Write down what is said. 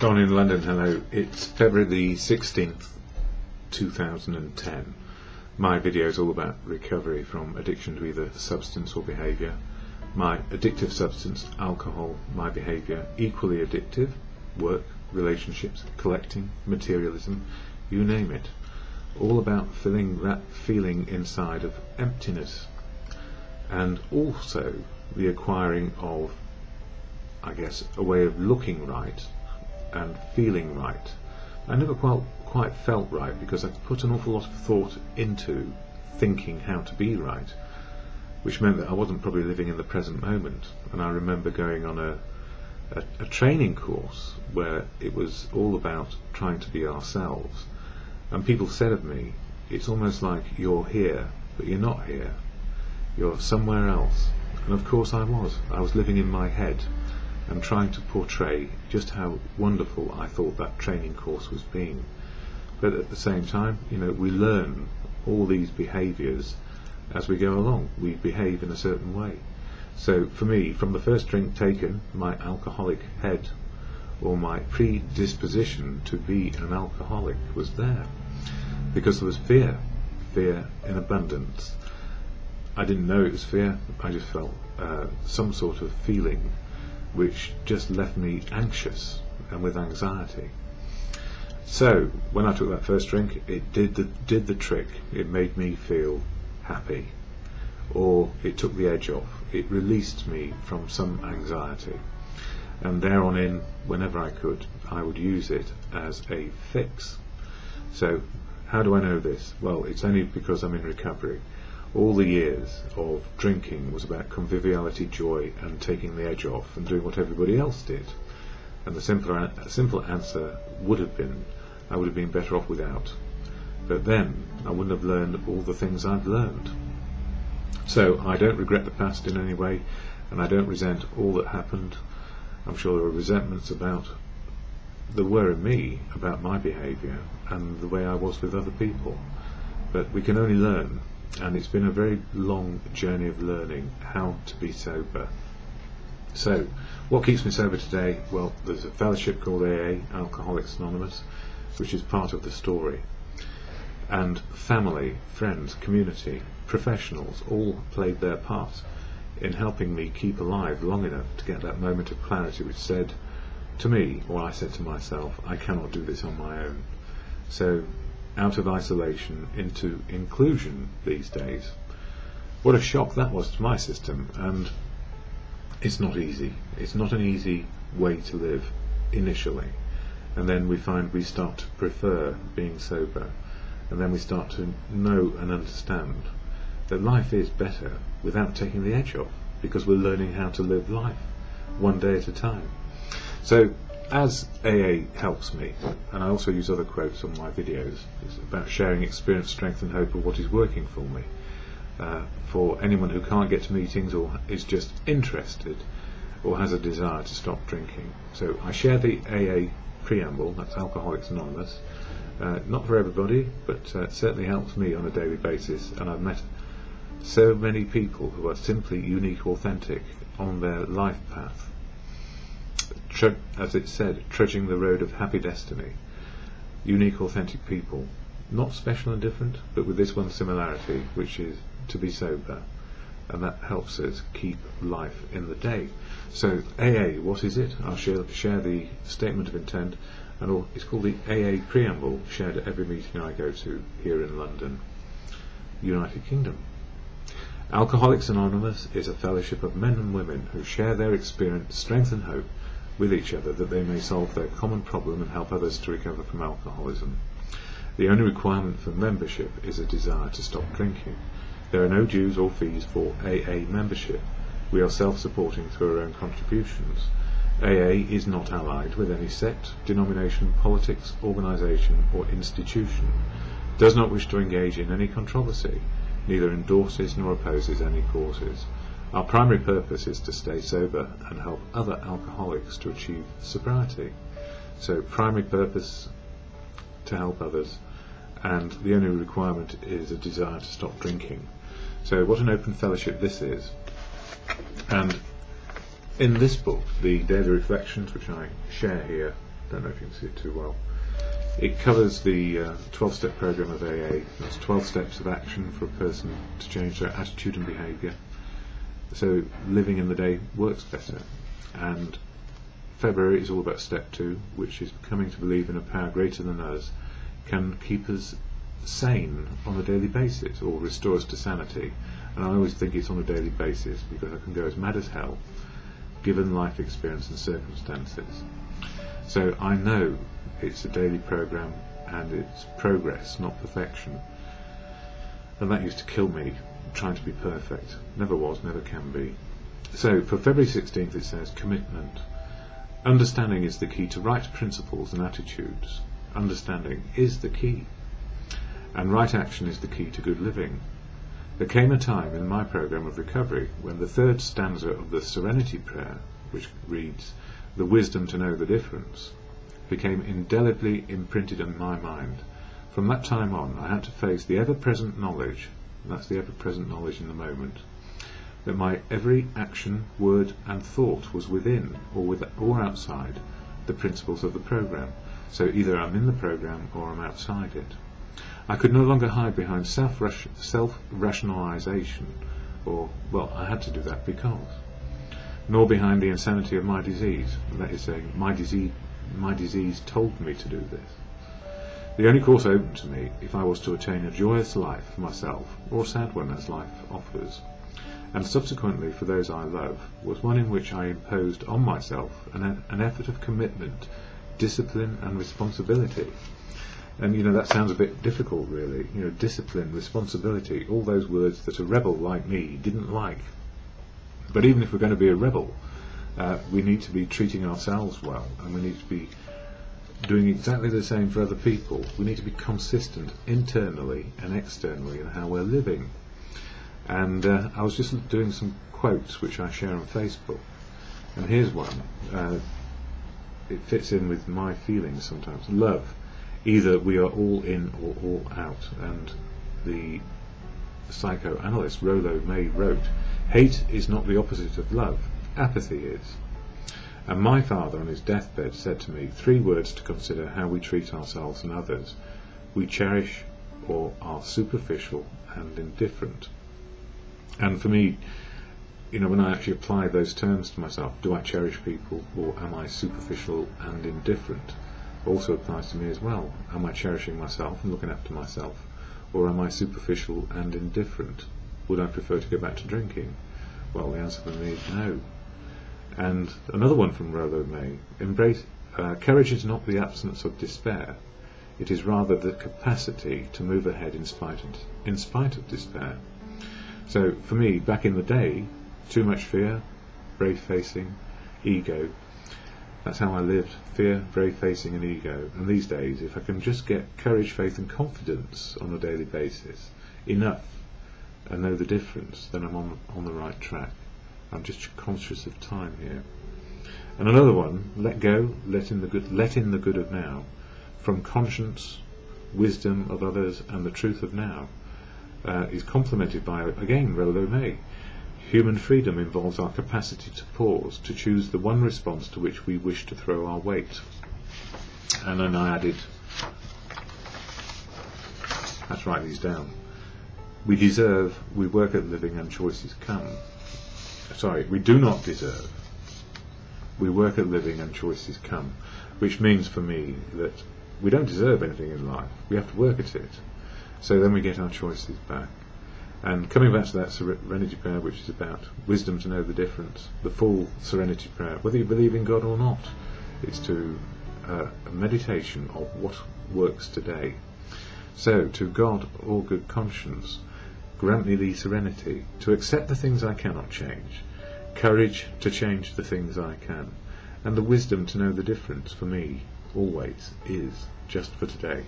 Don in London, hello. It's February the 16th, 2010. My video is all about recovery from addiction to either substance or behaviour. My addictive substance, alcohol, my behaviour, equally addictive, work, relationships, collecting, materialism, you name it. All about filling that feeling inside of emptiness, and also the acquiring of, I guess, a way of looking right and feeling right. I never quite felt right because I put an awful lot of thought into thinking how to be right, which meant that I wasn't probably living in the present moment. And I remember going on a training course where it was all about trying to be ourselves, and people said of me, it's almost like you're here but you're not here, you're somewhere else. And of course I was living in my head and trying to portray just how wonderful I thought that training course was being. But at the same time, we learn all these behaviours as we go along. We behave in a certain way. So for me, from the first drink taken, my alcoholic head, or my predisposition to be an alcoholic, was there. Because there was fear in abundance. I didn't know it was fear, I just felt some sort of feeling which just left me anxious and with anxiety. So when I took that first drink, it did the trick. It made me feel happy, or it took the edge off. It released me from some anxiety, and there on in, whenever I could, I would use it as a fix. So how do I know this? Well, it's only because I'm in recovery. All the years of drinking was about conviviality, joy, and taking the edge off and doing what everybody else did. And the simple answer would have been, I would have been better off without. But then I wouldn't have learned all the things I've learned. So I don't regret the past in any way, and I don't resent all that happened. I'm sure there were resentments there were in me about my behaviour and the way I was with other people. But we can only learn. And it's been a very long journey of learning how to be sober. So, what keeps me sober today? Well, there's a fellowship called AA, Alcoholics Anonymous, which is part of the story. And family, friends, community, professionals all played their part in helping me keep alive long enough to get that moment of clarity which said to me, or I said to myself, I cannot do this on my own. So, out of isolation into inclusion these days. What a shock that was to my system, and it's not easy. It's not an easy way to live initially, and then we find we start to prefer being sober, and then we start to know and understand that life is better without taking the edge off, because we're learning how to live life one day at a time. So as AA helps me, and I also use other quotes on my videos, it's about sharing experience, strength and hope of what is working for me. For anyone who can't get to meetings or is just interested or has a desire to stop drinking. So I share the AA preamble, that's Alcoholics Anonymous. Not for everybody, but certainly helps me on a daily basis, and I've met so many people who are simply unique, authentic on their life path. As it said, trudging the road of happy destiny. Unique, authentic people, not special and different, but with this one similarity, which is to be sober, and that helps us keep life in the day. So AA, what is it? I'll share the statement of intent, and it's called the AA preamble, shared at every meeting I go to here in London, United Kingdom. Alcoholics Anonymous is a fellowship of men and women who share their experience, strength and hope with each other, that they may solve their common problem and help others to recover from alcoholism. The only requirement for membership is a desire to stop drinking. There are no dues or fees for AA membership. We are self-supporting through our own contributions. AA is not allied with any sect, denomination, politics, organisation or institution, does not wish to engage in any controversy, neither endorses nor opposes any causes. Our primary purpose is to stay sober and help other alcoholics to achieve sobriety. So primary purpose to help others, and the only requirement is a desire to stop drinking. So what an open fellowship this is. And in this book, the Daily Reflections, which I share here don't know if you can see it too well. It covers the 12-step program of AA. That's 12 steps of action for a person to change their attitude and behaviour, so living in the day works better. And February is all about step 2, which is coming to believe in a power greater than us can keep us sane on a daily basis, or restore us to sanity. And I always think it's on a daily basis, because I can go as mad as hell given life experience and circumstances. So I know it's a daily program, and it's progress, not perfection. And that used to kill me, trying to be perfect. Never was, never can be. So for February 16th it says commitment. Understanding is the key to right principles and attitudes. Understanding is the key. And right action is the key to good living. There came a time in my program of recovery when the third stanza of the Serenity prayer, which reads, "The wisdom to know the difference," became indelibly imprinted in my mind. From that time on, I had to face the ever-present knowledge, and that's the ever-present knowledge in the moment, that my every action, word and thought was within or outside the principles of the program. So either I'm in the program or I'm outside it. I could no longer hide behind self-rationalization, or, well, I had to do that because, nor behind the insanity of my disease, that is saying, my disease told me to do this. The only course open to me, if I was to attain a joyous life for myself, or a sad one as life offers, and subsequently for those I love, was one in which I imposed on myself an effort of commitment, discipline and responsibility. And that sounds a bit difficult, really. Discipline, responsibility, all those words that a rebel like me didn't like. But even if we're going to be a rebel, we need to be treating ourselves well, and we need to be doing exactly the same for other people. We need to be consistent internally and externally in how we're living. And I was just doing some quotes which I share on Facebook, and here's one. It fits in with my feelings sometimes. Love. Either we are all in or all out. And the psychoanalyst Rollo May wrote, "Hate is not the opposite of love, apathy is." And my father on his deathbed said to me 3 words to consider how we treat ourselves and others. We cherish or are superficial and indifferent. And for me, when I actually apply those terms to myself, do I cherish people or am I superficial and indifferent? Also applies to me as well. Am I cherishing myself and looking after myself, or am I superficial and indifferent? Would I prefer to go back to drinking? Well, the answer for me is no. And another one from Rollo May: courage is not the absence of despair, it is rather the capacity to move ahead in spite of despair. So for me, back in the day, too much fear, brave facing, ego. That's how I lived: fear, brave facing and ego. And these days, if I can just get courage, faith and confidence on a daily basis, enough, and know the difference, then I'm on the right track. I'm just conscious of time here. And another one: let go, let in the good of now, from conscience, wisdom of others and the truth of now, is complemented by, again, Rollo May. Human freedom involves our capacity to pause, to choose the one response to which we wish to throw our weight. And then I added, let's write these down. We deserve, we work at living and choices come. Sorry, we do not deserve. We work at living and choices come. Which means for me that we don't deserve anything in life. We have to work at it. So then we get our choices back. And coming back to that Serenity prayer, which is about wisdom to know the difference, the full Serenity prayer, whether you believe in God or not, it's to a meditation of what works today. So, to God, all good conscience, grant me the serenity to accept the things I cannot change, courage to change the things I can, and the wisdom to know the difference for me always is just for today.